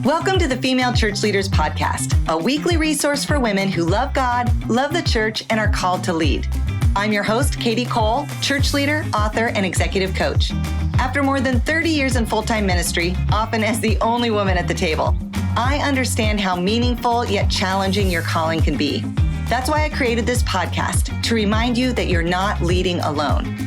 Welcome to the Female Church Leaders Podcast, a weekly resource for women who love God, love the church, and are called to lead. I'm your host, Kadi Cole, church leader, author, and executive coach. After more than 30 years in full-time ministry, often as the only woman at the table, I understand how meaningful yet challenging your calling can be. That's why I created this podcast, to remind you that you're not leading alone.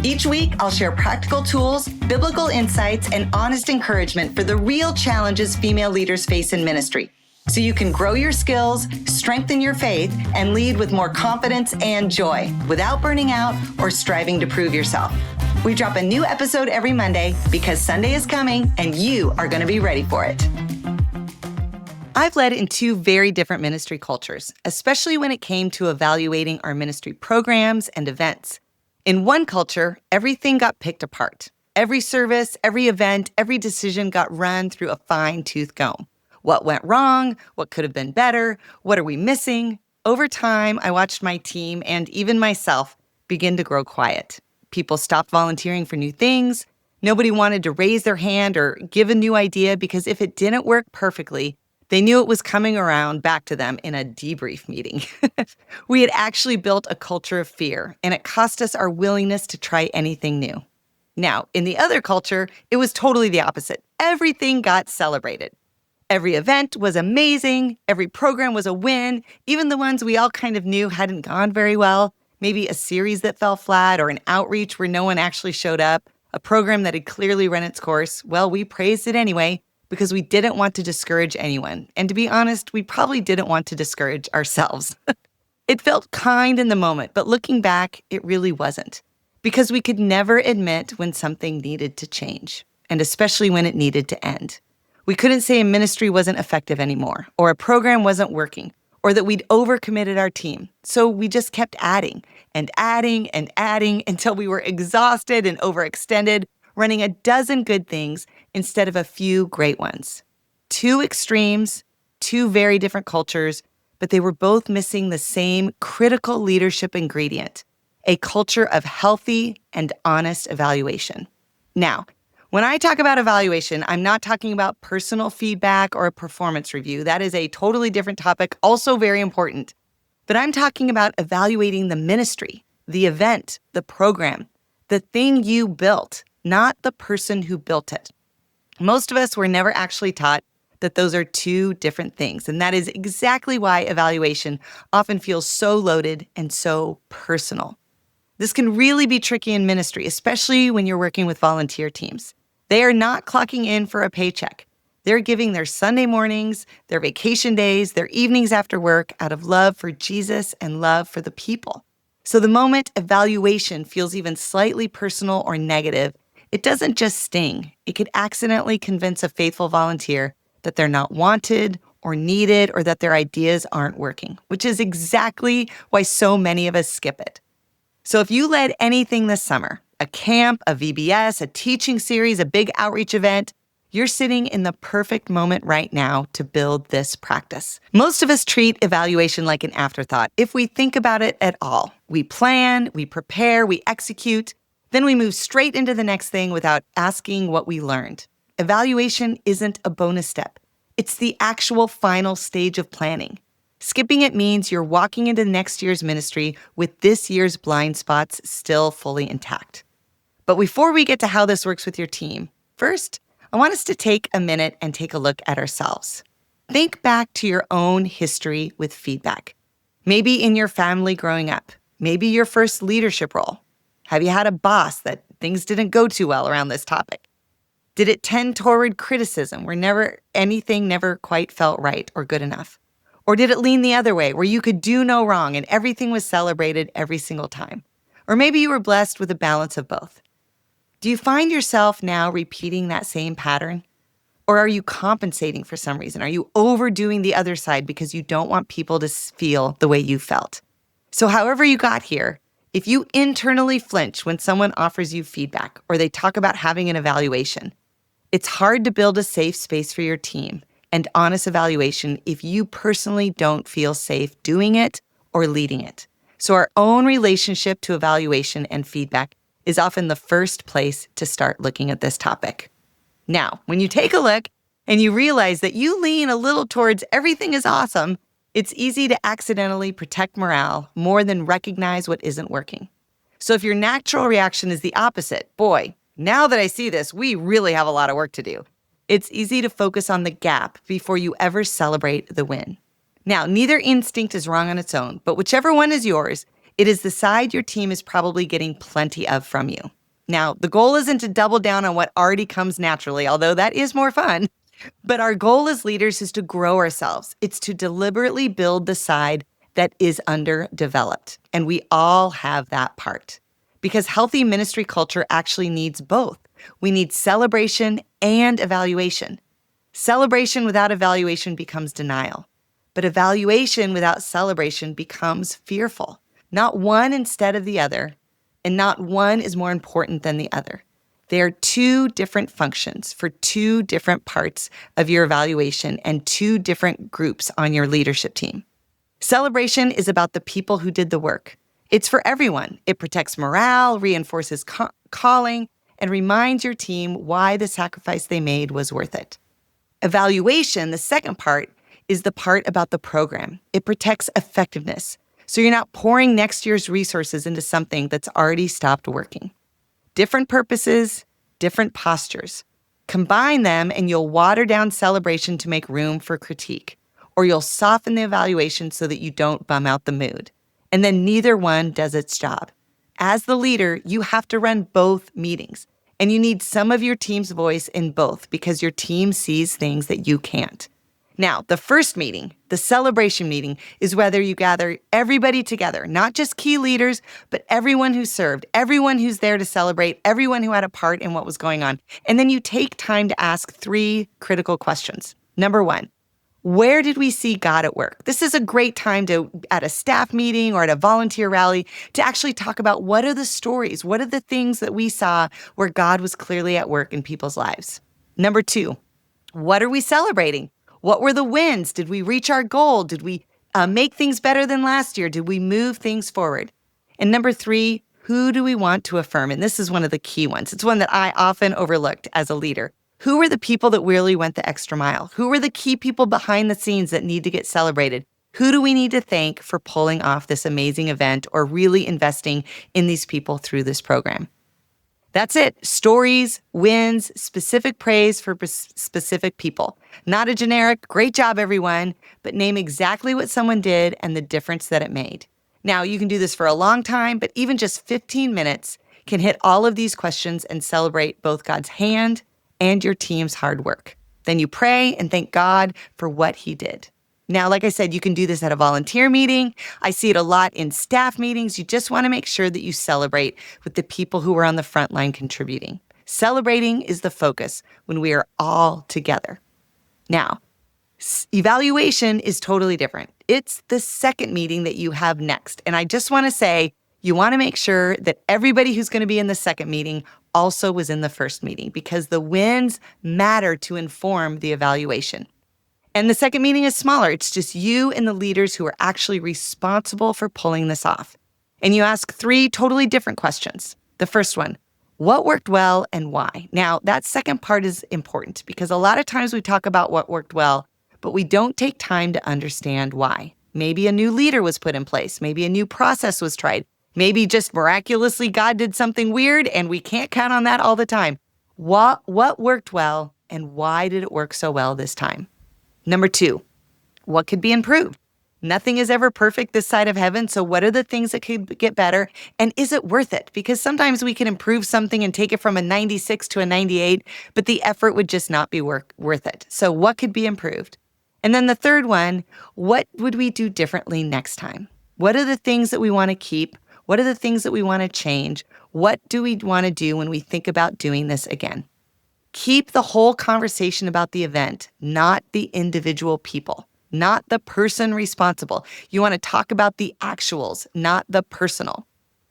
Each week, I'll share practical tools, biblical insights, and honest encouragement for the real challenges female leaders face in ministry, so you can grow your skills, strengthen your faith, and lead with more confidence and joy without burning out or striving to prove yourself. We drop a new episode every Monday because Sunday is coming and you are going to be ready for it. I've led in two very different ministry cultures, especially when it came to evaluating our ministry programs and events. In one culture, everything got picked apart. Every service, every event, every decision got run through a fine-tooth comb. What went wrong? What could have been better? What are we missing? Over time, I watched my team and even myself begin to grow quiet. People stopped volunteering for new things. Nobody wanted to raise their hand or give a new idea because if it didn't work perfectly, they knew it was coming around back to them in a debrief meeting. We had actually built a culture of fear, and it cost us our willingness to try anything new. Now, in the other culture, it was totally the opposite. Everything got celebrated. Every event was amazing. Every program was a win. Even the ones we all kind of knew hadn't gone very well. Maybe a series that fell flat or an outreach where no one actually showed up. A program that had clearly run its course. Well, we praised it anyway, because we didn't want to discourage anyone. And to be honest, we probably didn't want to discourage ourselves. It felt kind in the moment, but looking back, it really wasn't. Because we could never admit when something needed to change, and especially when it needed to end. We couldn't say a ministry wasn't effective anymore, or a program wasn't working, or that we'd overcommitted our team. So we just kept adding and adding and adding until we were exhausted and overextended, running a dozen good things instead of a few great ones. Two extremes, two very different cultures, but they were both missing the same critical leadership ingredient, a culture of healthy and honest evaluation. Now, when I talk about evaluation, I'm not talking about personal feedback or a performance review. That is a totally different topic, also very important. But I'm talking about evaluating the ministry, the event, the program, the thing you built, not the person who built it. Most of us were never actually taught that those are two different things, and that is exactly why evaluation often feels so loaded and so personal. This can really be tricky in ministry, especially when you're working with volunteer teams. They are not clocking in for a paycheck. They're giving their Sunday mornings, their vacation days, their evenings after work out of love for Jesus and love for the people. So the moment evaluation feels even slightly personal or negative, it doesn't just sting. It could accidentally convince a faithful volunteer that they're not wanted or needed or that their ideas aren't working, which is exactly why so many of us skip it. So if you led anything this summer, a camp, a VBS, a teaching series, a big outreach event, you're sitting in the perfect moment right now to build this practice. Most of us treat evaluation like an afterthought if we think about it at all. We plan, we prepare, we execute, then we move straight into the next thing without asking what we learned. Evaluation isn't a bonus step. It's the actual final stage of planning. Skipping it means you're walking into next year's ministry with this year's blind spots still fully intact. But before we get to how this works with your team, first, I want us to take a minute and take a look at ourselves. Think back to your own history with feedback. Maybe in your family growing up, maybe your first leadership role. Have you had a boss that things didn't go too well around this topic? Did it tend toward criticism where anything never quite felt right or good enough? Or did it lean the other way where you could do no wrong and everything was celebrated every single time? Or maybe you were blessed with a balance of both. Do you find yourself now repeating that same pattern? Or are you compensating for some reason? Are you overdoing the other side because you don't want people to feel the way you felt? So however you got here, if you internally flinch when someone offers you feedback or they talk about having an evaluation, it's hard to build a safe space for your team and honest evaluation if you personally don't feel safe doing it or leading it. So our own relationship to evaluation and feedback is often the first place to start looking at this topic. Now, when you take a look and you realize that you lean a little towards everything is awesome, it's easy to accidentally protect morale more than recognize what isn't working. So if your natural reaction is the opposite, boy, now that I see this, we really have a lot of work to do. It's easy to focus on the gap before you ever celebrate the win. Now, neither instinct is wrong on its own, but whichever one is yours, it is the side your team is probably getting plenty of from you. Now, the goal isn't to double down on what already comes naturally, although that is more fun. But our goal as leaders is to grow ourselves. It's to deliberately build the side that is underdeveloped. And we all have that part. Because healthy ministry culture actually needs both. We need celebration and evaluation. Celebration without evaluation becomes denial. But evaluation without celebration becomes fearful. Not one instead of the other, and not one is more important than the other. They are two different functions for two different parts of your evaluation and two different groups on your leadership team. Celebration is about the people who did the work. It's for everyone. It protects morale, reinforces calling, and reminds your team why the sacrifice they made was worth it. Evaluation, the second part, is the part about the program. It protects effectiveness, so you're not pouring next year's resources into something that's already stopped working. Different purposes, different postures. Combine them and you'll water down celebration to make room for critique, or you'll soften the evaluation so that you don't bum out the mood. And then neither one does its job. As the leader, you have to run both meetings, and you need some of your team's voice in both because your team sees things that you can't. Now, the first meeting, the celebration meeting, is whether you gather everybody together, not just key leaders, but everyone who served, everyone who's there to celebrate, everyone who had a part in what was going on. And then you take time to ask 3 critical questions. Number 1, where did we see God at work? This is a great time to, at a staff meeting or at a volunteer rally, to actually talk about what are the stories, what are the things that we saw where God was clearly at work in people's lives. Number 2, what are we celebrating? What were the wins? Did we reach our goal? Did we make things better than last year? Did we move things forward? And number 3, who do we want to affirm? And this is one of the key ones. It's one that I often overlooked as a leader. Who were the people that really went the extra mile? Who were the key people behind the scenes that need to get celebrated? Who do we need to thank for pulling off this amazing event or really investing in these people through this program? That's it. Stories, wins, specific praise for specific people. Not a generic, great job, everyone, but name exactly what someone did and the difference that it made. Now, you can do this for a long time, but even just 15 minutes can hit all of these questions and celebrate both God's hand and your team's hard work. Then you pray and thank God for what He did. Now, like I said, you can do this at a volunteer meeting. I see it a lot in staff meetings. You just want to make sure that you celebrate with the people who are on the front line contributing. Celebrating is the focus when we are all together. Now, evaluation is totally different. It's the second meeting that you have next. And I just want to say, you want to make sure that everybody who's going to be in the second meeting also was in the first meeting, because the wins matter to inform the evaluation. And the second meeting is smaller. It's just you and the leaders who are actually responsible for pulling this off. And you ask 3 totally different questions. The first one, what worked well and why? Now, that second part is important because a lot of times we talk about what worked well, but we don't take time to understand why. Maybe a new leader was put in place. Maybe a new process was tried. Maybe just miraculously God did something weird and we can't count on that all the time. What worked well and why did it work so well this time? Number 2, what could be improved? Nothing is ever perfect this side of heaven, so what are the things that could get better? And is it worth it? Because sometimes we can improve something and take it from a 96 to a 98, but the effort would just not be worth it. So what could be improved? And then the third one, what would we do differently next time? What are the things that we want to keep? What are the things that we want to change? What do we want to do when we think about doing this again? Keep the whole conversation about the event, not the individual people, not the person responsible. You want to talk about the actuals, not the personal.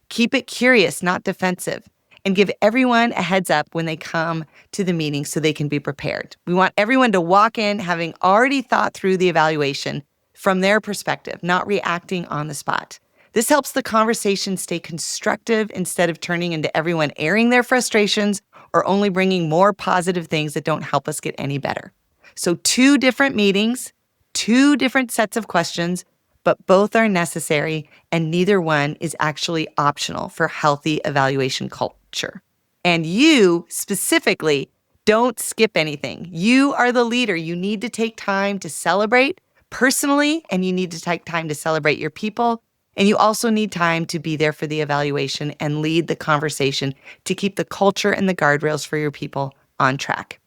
Keep it curious, not defensive, and give everyone a heads up when they come to the meeting so they can be prepared. We want everyone to walk in having already thought through the evaluation from their perspective, not reacting on the spot. This helps the conversation stay constructive instead of turning into everyone airing their frustrations or only bringing more positive things that don't help us get any better. So 2 different meetings, 2 different sets of questions, but both are necessary and neither one is actually optional for healthy evaluation culture. And you specifically don't skip anything. You are the leader. You need to take time to celebrate personally, and you need to take time to celebrate your people. And you also need time to be there for the evaluation and lead the conversation to keep the culture and the guardrails for your people on track.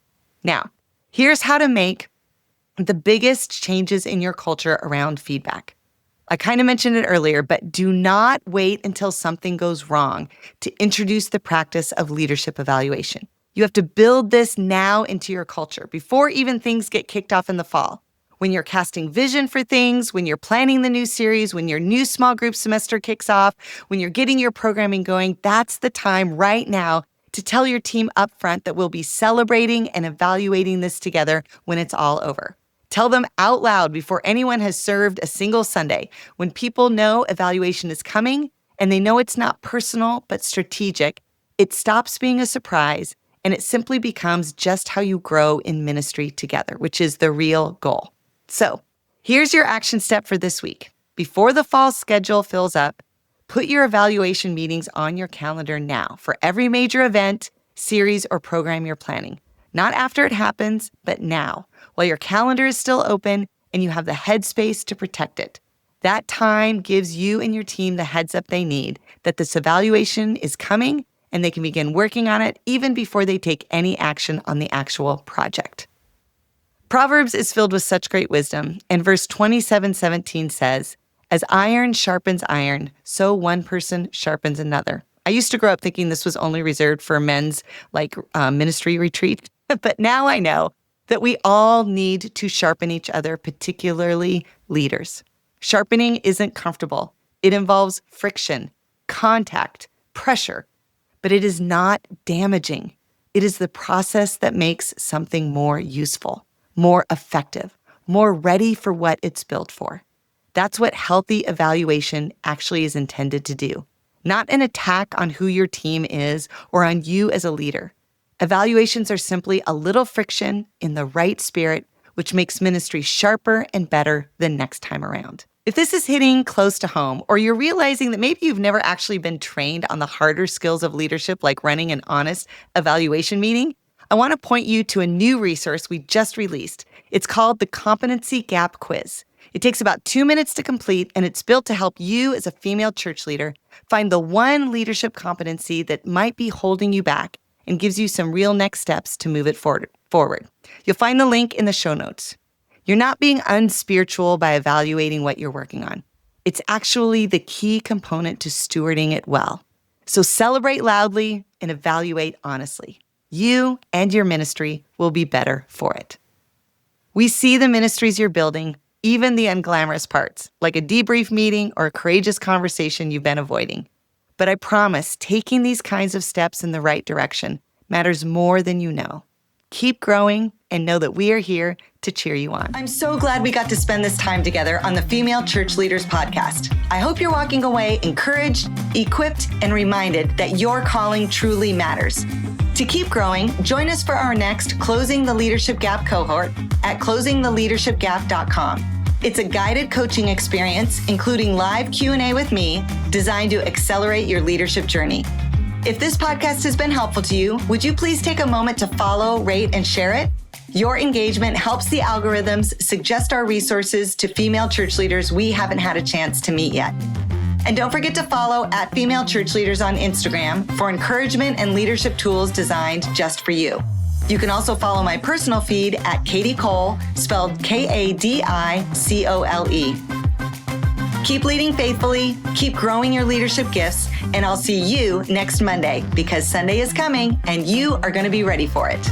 Now, here's how to make the biggest changes in your culture around feedback. I kind of mentioned it earlier, but do not wait until something goes wrong to introduce the practice of leadership evaluation. You have to build this now into your culture before even things get kicked off in the fall. When you're casting vision for things, when you're planning the new series, when your new small group semester kicks off, when you're getting your programming going, that's the time right now to tell your team up front that we'll be celebrating and evaluating this together when it's all over. Tell them out loud before anyone has served a single Sunday. When people know evaluation is coming and they know it's not personal but strategic, it stops being a surprise and it simply becomes just how you grow in ministry together, which is the real goal. So here's your action step for this week. Before the fall schedule fills up, put your evaluation meetings on your calendar now for every major event, series, or program you're planning. Not after it happens, but now, while your calendar is still open and you have the headspace to protect it. That time gives you and your team the heads up they need that this evaluation is coming and they can begin working on it even before they take any action on the actual project. Proverbs is filled with such great wisdom, and verse 27:17 says, "As iron sharpens iron, so one person sharpens another." I used to grow up thinking this was only reserved for men's ministry retreat, but now I know that we all need to sharpen each other, particularly leaders. Sharpening isn't comfortable. It involves friction, contact, pressure, but it is not damaging. It is the process that makes something more useful, more effective, more ready for what it's built for. That's what healthy evaluation actually is intended to do. Not an attack on who your team is or on you as a leader. Evaluations are simply a little friction in the right spirit, which makes ministry sharper and better the next time around. If this is hitting close to home, or you're realizing that maybe you've never actually been trained on the harder skills of leadership like running an honest evaluation meeting, I want to point you to a new resource we just released. It's called the Competency Gap Quiz. It takes about 2 minutes to complete, and it's built to help you as a female church leader find the one leadership competency that might be holding you back and gives you some real next steps to move it forward. You'll find the link in the show notes. You're not being unspiritual by evaluating what you're working on. It's actually the key component to stewarding it well. So celebrate loudly and evaluate honestly. You and your ministry will be better for it. We see the ministries you're building, even the unglamorous parts, like a debrief meeting or a courageous conversation you've been avoiding. But I promise, taking these kinds of steps in the right direction matters more than you know. Keep growing and know that we are here to cheer you on. I'm so glad we got to spend this time together on the Female Church Leaders Podcast. I hope you're walking away encouraged, equipped, and reminded that your calling truly matters. To keep growing, join us for our next Closing the Leadership Gap cohort at closingtheleadershipgap.com. It's a guided coaching experience, including live Q&A with me, designed to accelerate your leadership journey. If this podcast has been helpful to you, would you please take a moment to follow, rate, and share it? Your engagement helps the algorithms suggest our resources to female church leaders we haven't had a chance to meet yet. And don't forget to follow at Female Church Leaders on Instagram for encouragement and leadership tools designed just for you. You can also follow my personal feed at Kadi Cole, spelled Kadicole. Keep leading faithfully, keep growing your leadership gifts, and I'll see you next Monday because Sunday is coming and you are going to be ready for it.